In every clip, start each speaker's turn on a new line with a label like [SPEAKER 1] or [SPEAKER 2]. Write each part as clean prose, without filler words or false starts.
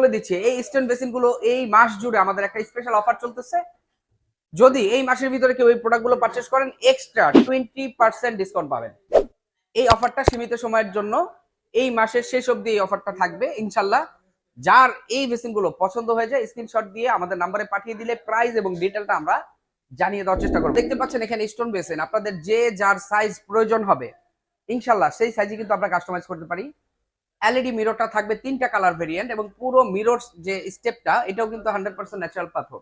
[SPEAKER 1] বলে দিচ্ছি, এই স্টেন বেসিন গুলো এই মাস জুড়ে আমাদের একটা স্পেশাল অফার চলতেছে। যদি এই মাসের ভিতরে কেউ এই প্রোডাক্ট গুলো পারচেস করেন, এক্সট্রা 20% ডিসকাউন্ট পাবেন। এই অফারটা সীমিত সময়ের জন্য, এই মাসের শেষ অবধি এই অফারটা থাকবে ইনশাল্লাহ। যার এই বেসিন গুলো পছন্দ হয়ে যায়, স্ক্রিনশট দিয়ে আমাদের নাম্বারে পাঠিয়ে দিলে প্রাইস এবং ডিটেলটা আমরা জানিয়ে দেওয়ার চেষ্টা করবো। দেখতে পাচ্ছেন এখানে স্টোন বেসিন, আপনাদের যে যার সাইজ প্রয়োজন হবে ইনশাল্লাহ সেই সাইজে কিন্তু আমরা কাস্টমাইজ করতে পারি। এলইডি মিররটা থাকবে 3টা কালার ভেরিয়েন্ট, এবং পুরো মিরর যে স্টেপটা এটাও কিন্তু 100% ন্যাচারাল পাথর।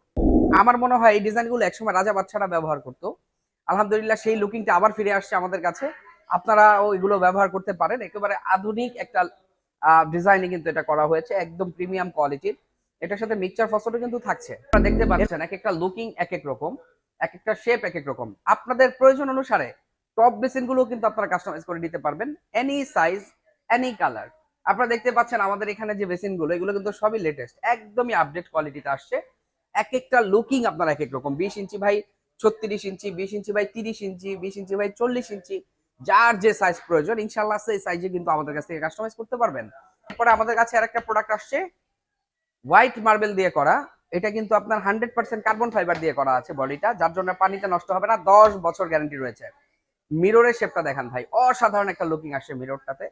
[SPEAKER 1] আমার মনে হয় এই ডিজাইনগুলো একসময় রাজা বাদশারা ব্যবহার করতো। আলহামদুলিল্লাহ সেই লুকিংটা আবার ফিরে আসছে আমাদের কাছে। আপনারা ওইগুলো ব্যবহার করতে পারেন। একেবারে আধুনিক একটা ডিজাইনে কিন্তু এটা করা হয়েছে, একদম প্রিমিয়াম কোয়ালিটির। এটার সাথে মিক্সচার ফসলও কিন্তু থাকছে। আপনারা দেখতে পাচ্ছেন এক একটা লুকিং এক এক রকম, এক একটা শেপ এক এক রকম। আপনাদের প্রয়োজন অনুসারে টপ বেসিন গুলো কিন্তু আপনারা কাস্টমাইজ করে নিতে পারবেন, এনি সাইজ এনি কালার। আপনারা দেখতে পাচ্ছেন আমাদের এখানে যে বেসিন গুলো, এগুলো কিন্তু সবই লেটেস্ট, একদমই আপডেট কোয়ালিটিতে আসছে। এক একটা লুকিং আপনার এক এক রকম। 20 ইঞ্চি ভাই 36 ইঞ্চি, 20 ইঞ্চি ভাই 30 ইঞ্চি, 20 ইঞ্চি ভাই 40 ইঞ্চি, যার যে সাইজ প্রয়োজন ইনশাল্লাহ সেই সাইজে কিন্তু আমাদের কাছ থেকে কাস্টমাইজ করতে পারবেন। তারপরে আমাদের কাছে আরেকটা প্রোডাক্ট আসছে হোয়াইট মার্বেল দিয়ে করা। এটা কিন্তু আপনার 100% কার্বন ফাইবার দিয়ে করা আছে বডিটা, যার জন্য পানিতে নষ্ট হবে না, 10 বছর গ্যারান্টি রয়েছে। মিররের শেপটা দেখেন ভাই, অসাধারণ একটা লুকিং আসছে মিররটাতে।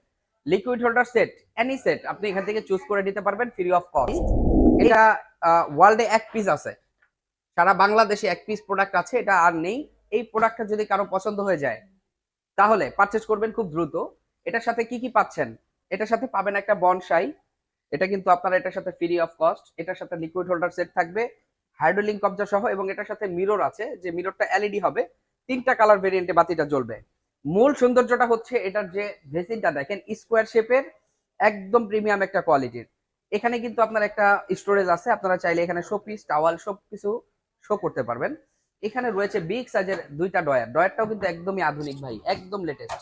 [SPEAKER 1] Liquid holder set, any set আপনি এখান থেকে চুজ করে নিতে পারবেন ফ্রি অফ কস্ট। এটা ওয়ার্ল্ডে এক পিস আছে, সারা বাংলাদেশে এক পিস প্রোডাক্ট আছে, এটা আর নেই। এই প্রোডাক্টটা যদি কারো পছন্দ হয়ে যায় তাহলে পারচেজ করবেন খুব দ্রুত। এটার সাথে কি কি পাচ্ছেন? এটার সাথে পাবেন একটা বনসাই, এটা কিন্তু আপনারা এটার সাথে ফ্রি অফ কস্ট। এটার সাথে লিকুইড হোল্ডার সেট থাকবে, হাইড্রোলিক কবজা সহ, এবং এটার সাথে মিরর আছে, যে মিররটা এলইডি হবে, 3টা কালার ভেরিয়েন্টে বাতিটা জ্বলবে। মূল সৌন্দর্যটা হচ্ছে এটার যে ভেসিনটা দেখেন, স্কোয়ার শেপের, একদম প্রিমিয়াম একটা কোয়ালিটির। এখানে কিন্তু আপনার একটা স্টোরেজ আছে, আপনারা চাইলে এখানে শোপিস টাওয়াল সবকিছু শো করতে পারবেন। এখানে রয়েছে বিগ সাইজের 2টা ডয়ার, ডয়ারটাও কিন্তু একদমই আধুনিক ভাই, একদম লেটেস্ট।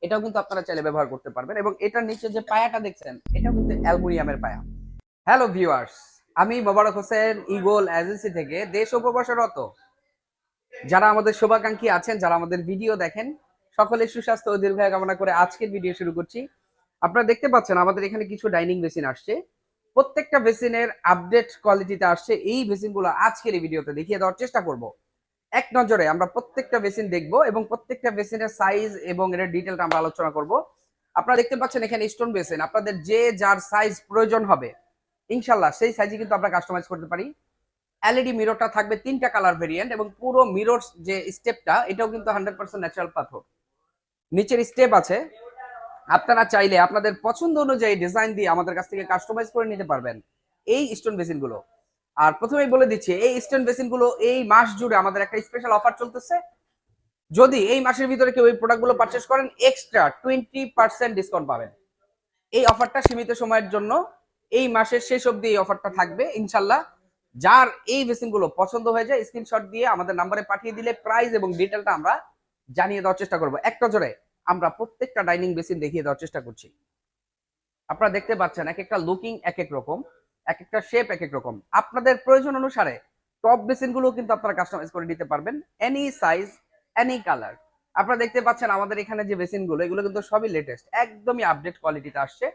[SPEAKER 1] এটাও কিন্তু আপনারা চাইলে ব্যবহার করতে পারবেন। এবং এটার নিচে যে পায়াটা দেখছেন, এটাও কিন্তু অ্যালুমিনিয়ামের পায়া। হ্যালো ভিউয়ার্স, আমি মোবারক হোসেন, ইগল এজেন্সি থেকে দেশ ও প্রবাসরত যারা আমাদের শুভাকাঙ্ক্ষী আছেন, যারা আমাদের ভিডিও দেখেন, সকলের সুস্বাস্থ্য ও দীর্ঘায়ু কামনা করে আজকের ভিডিও শুরু করছি। আপনারা দেখতে পাচ্ছেন আমাদের এখানে কিছু ডাইনিং বেসিন আসছে, প্রত্যেকটা বেসিনের আপডেট কোয়ালিটিতে আসছে। এই বেসিনগুলো আজকের এই ভিডিওতে দেখিয়ে দেওয়ার চেষ্টা করব। এক নজরে আমরা প্রত্যেকটা বেসিন দেখব, এবং প্রত্যেকটা বেসিনের সাইজ এবং এর ডিটেলটা আমরা আলোচনা করব। আপনারা দেখতে পাচ্ছেন এখানে স্টোন বেসিন, আপনাদের যে যার সাইজ প্রয়োজন হবে ইনশাল্লাহ সেই সাইজে কিন্তু আমরা কাস্টমাইজ করতে পারি। এলইডি মিররটা থাকবে 3টা কালার ভেরিয়েন্ট, এবং পুরো মিরর যে স্টেপটা এটাও কিন্তু 100% ন্যাচারাল পাথর। নিচের স্টেপ আছে, আপনারা চাইলে আপনাদের পছন্দ অনুযায়ী ডিজাইন দিয়ে আমাদের কাছ থেকে কাস্টমাইজ করে নিতে পারবেন এই স্টোন বেসিন গুলো। আর প্রথমেই বলে দিচ্ছি, এই স্টোন বেসিন গুলো এই মাস জুড়ে আমাদের একটা স্পেশাল অফার চলতেছে। যদি এই মাসের ভিতরে কেউ এই প্রোডাক্ট গুলো পারচেস করেন, এক্সট্রা 20% ডিসকাউন্ট পাবেন। এই অফারটা সীমিত সময়ের জন্য, এই মাসের শেষ অবধি এই অফারটা থাকবে ইনশাল্লাহ। যার এই বেসিন গুলো পছন্দ হয়ে যায় স্ক্রিনশট দিয়ে আমাদের নাম্বারে পাঠিয়ে দিলে প্রাইস এবং ডিটেলটা আমরা জানিয়ে দেওয়ার চেষ্টা করবো। এক নজরে আমরা প্রত্যেকটা ডাইনিং বেসিন দেখিয়ে দেওয়ার চেষ্টা করছি। আপনারা দেখতে পাচ্ছেন এক একটা লুকিং এক এক রকম, এক একটা শেপ এক এক রকম। আপনাদের প্রয়োজন অনুসারে টপ বেসিন গুলো কিন্তু আপনারা কাস্টমাইজ করে নিতে পারবেন, এনি সাইজ এনি কালার। আপনারা দেখতে পাচ্ছেন আমাদের এখানে যে বেসিন গুলো, এগুলো কিন্তু সবই লেটেস্ট, একদমই আপডেট কোয়ালিটিতে আসছে।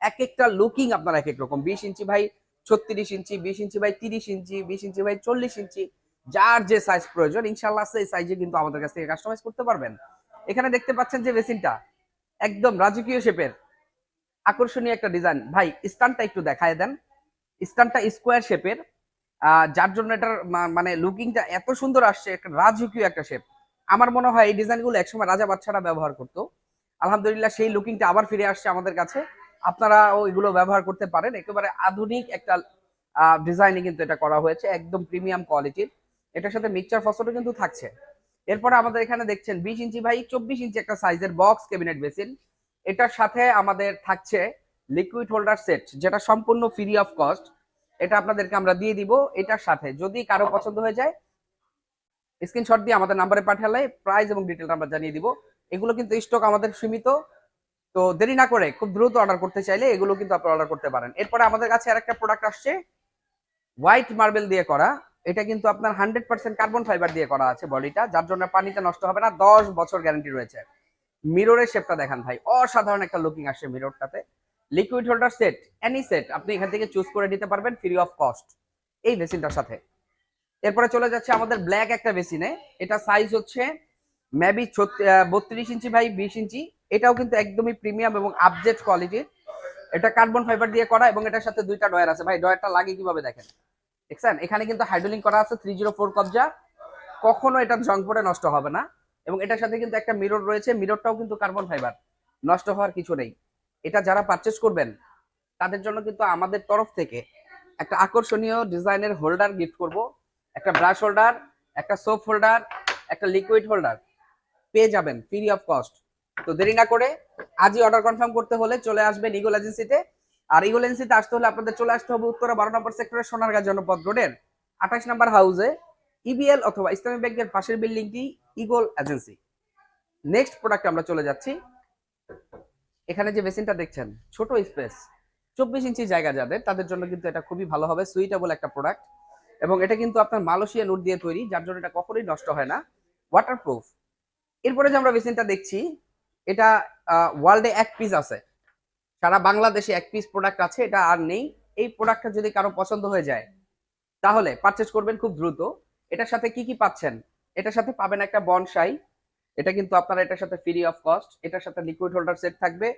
[SPEAKER 1] এক একটা লুকিং আপনার এক এক রকম। 20 ইঞ্চি ভাই 36 ইঞ্চি, 20 ইঞ্চি ভাই 30 ইঞ্চি, 20 ইঞ্চি ভাই 40 ইঞ্চি, যার যে সাইজ প্রয়োজন ইনশাল্লাহ সেই সাইজে কিন্তু আমাদের কাছ থেকে কাস্টমাইজ করতে পারবেন। এখানে দেখতে পাচ্ছেন যে বেসিনটা একদম রাজকীয় শেপের, আকর্ষণীয় একটা ডিজাইন। ভাই স্টানটা একটু দেখায় দেন। স্টানটা স্কোয়ার শেপের, যার জন্য এটার মানে লুকিংটা এত সুন্দর আসছে, একটা রাজকীয় একটা শেপ। আমার মনে হয় এই ডিজাইনগুলো একসময় রাজা বাদশারা ব্যবহার করতো। আলহামদুলিল্লাহ সেই লুকিংটা আবার ফিরে আসছে আমাদের কাছে। আপনারা ওইগুলো ব্যবহার করতে পারেন। একেবারে আধুনিক একটা ডিজাইনে কিন্তু এটা করা হয়েছে, একদম প্রিমিয়াম কোয়ালিটির। এটার সাথে মিক্সচার ফসলও কিন্তু থাকছে। এরপরে আমাদের এখানে দেখছেন 20 ইঞ্চি ভাই 24 ইঞ্চি একটা সাইজের বক্স ক্যাবিনেট বেসিন। এটার সাথে আমাদের থাকছে লিকুইড হোল্ডার সেট, যেটা সম্পূর্ণ ফ্রি অফ কস্ট। এটা আপনাদেরকে আমরা দিয়ে দিব। এটার সাথে যদি কারো পছন্দ হয়ে যায় স্ক্রিনশট দিয়ে আমাদের নাম্বারে পাঠালে প্রাইস এবং ডিটেলটা আমরা জানিয়ে দিব। এগুলো কিন্তু স্টক আমাদের সীমিত, তো দেরি না করে খুব দ্রুত অর্ডার করতে চাইলে এগুলো কিন্তু আপনি অর্ডার করতে পারেন। এরপরে আমাদের কাছে আরেকটা প্রোডাক্ট আসছে হোয়াইট মার্বেল দিয়ে করা। এটা কিন্তু আপনার 100% কার্বন ফাইবার দিয়ে করা আছে বডিটা, যার জন্য পানিতে নষ্ট হবে না, 10 বছর গ্যারান্টি রয়েছে। মিররের শেপটা দেখান ভাই, অসাধারণ একটা লুকিং আসছে মিররটাতে। Liquid holder set, any set আপনি এখান থেকে চুজ করে নিতে পারবেন ফ্রি অফ কস্ট এই বেসিনটার সাথে। এরপরে চলে যাচ্ছে আমাদের ব্ল্যাক একটা বেসিনে। এটা সাইজ হচ্ছে মেবি 32 ইঞ্চি বাই 20 ইঞ্চি। এটাও কিন্তু একদমই প্রিমিয়াম এবং আপডেট কোয়ালিটির। এটা কার্বন ফাইবার দিয়ে করা এবং এটার সাথে দুইটা ডয়ার আছে। ভাই ডয়ারটা লাগে কিভাবে দেখেন, দেখছেন? এখানে কিন্তু হাইড্রোলিং করা আছে 304 কবজা, কখনো এটা জং পড়ে নষ্ট হবে না। এবং এটার সাথে কিন্তু একটা মিরর রয়েছে, মিররটাও কিন্তু কার্বন ফাইবার, নষ্ট হওয়ার কিছু নেই। এটা যারা পারচেস করবেন তাদের জন্য কিন্তু আমাদের তরফ থেকে একটা আকর্ষণীয় ডিজাইনের হোল্ডার গিফট করব। একটা ব্রাশ হোল্ডার, একটা সোপ হোল্ডার, একটা লিকুইড হোল্ডার পেয়ে যাবেন ফ্রি অফ কস্ট। তো দেরি না করে আজই অর্ডার কনফার্ম করতে হলে চলে আসবেন ইগল এজেন্সিতে। আর ইগল এজেন্সিতে আসতে হলে আপনাদের চলে আসতে হবে উত্তরা 12 নম্বর সেক্টরের সোনারগাঁ জনপদ রোডের 28 নম্বর হাউসে, ইবিএল অথবা ইসলামী ব্যাংকের পাশের বিল্ডিংটি ইগল এজেন্সি। নেক্সট প্রোডাক্ট আমরা চলে যাচ্ছি। এখানে যে বেসিনটা দেখছেন, ছোট স্পেস, 24 ইঞ্চি জায়গা যাদের, তাদের জন্য কিন্তু এটা খুবই ভালো হবে, সুইটেবল একটা প্রোডাক্ট। এবং এটা কিন্তু আপনার মালয়েশিয়ান উড দিয়ে তৈরি, যার জন্য এটা কখনোই নষ্ট হয় না, ওয়াটারপ্রুফ। এরপরে যে আমরা বেসিনটা দেখছি, এটা ওয়ার্ল্ডে এক পিস আছে, সারা বাংলাদেশে এক পিস প্রোডাক্ট আছে, এটা আর নেই। এই প্রোডাক্টটা যদি কারো পছন্দ হয়ে যায় তাহলে পারচেজ করবেন খুব দ্রুত। এটার সাথে কি কি পাচ্ছেন? এটার সাথে পাবেন একটা বনসাই, এটা কিন্তু আপনারা এটার সাথে ফ্রি অফ কস্ট। এটার সাথে লিকুইড হোল্ডার সেট থাকবে,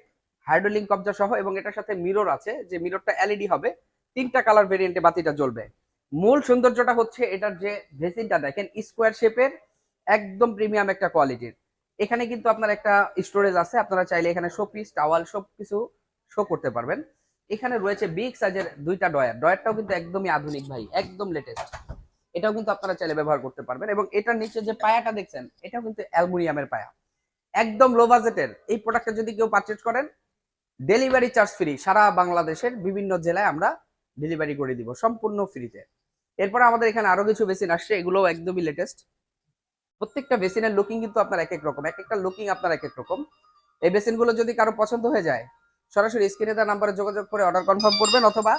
[SPEAKER 1] হাইড্রোলিক কবজা সহ, এবং এটার সাথে মিরর আছে, যে মিররটা এলইডি হবে, 3টা কালার ভেরিয়েন্টে বাতিটা জ্বলবে। মূল সৌন্দর্যটা হচ্ছে এটার যে ভেসিনটা দেখেন, স্কোয়ার শেপের, একদম প্রিমিয়াম একটা কোয়ালিটির। এখানে কিন্তু আপনার একটা স্টোরেজ আছে, আপনারা চাইলে এখানে শোপিস, টাওয়াল সবকিছু শো করতে পারবেন। এখানে রয়েছে বিগ সাইজের দুইটা ডয়ার, ডয়ারটাও কিন্তু একদমই আধুনিক ভাই, একদম লেটেস্ট। এটাও কিন্তু আপনারা চাইলে ব্যবহার করতে পারবেন। এবং এটার নিচে যে পায়াটা দেখছেন, এটাও কিন্তু অ্যালুমিনিয়ামের পায়া, একদম লো বাজেটের। এই প্রোডাক্টটা যদি কেউ পারচেজ করেন, ডেলিভারি চার্জ ফ্রি, সারা বাংলাদেশের বিভিন্ন জেলায় আমরা ডেলিভারি করে দিব সম্পূর্ণ ফ্রিতে। এরপর আমাদের এখানে আরো কিছু বেসিন আসছে, এগুলো একদমই লেটেস্ট। প্রত্যেকটা বেসিনের লুকিং কিন্তু আপনার এক এক রকম, এক একটা লুকিং আপনার এক এক রকম। এই বেসিনগুলো যদি কারো পছন্দ হয়ে যায়, সরাসরি স্ক্রিনে দেওয়া নাম্বারে যোগাযোগ করে অর্ডার কনফার্ম করবেন, অথবা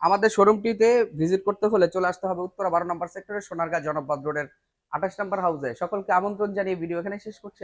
[SPEAKER 1] আমাদের শোরুমটিতে ভিজিট করতে হলে চলে আসতে হবে উত্তরা 12 নম্বর সেক্টরের সোনারগাঁ জনপদ রোডের 28 নম্বর হাউসে। সকলকে আমন্ত্রণ জানিয়ে ভিডিও এখানে শেষ করছি।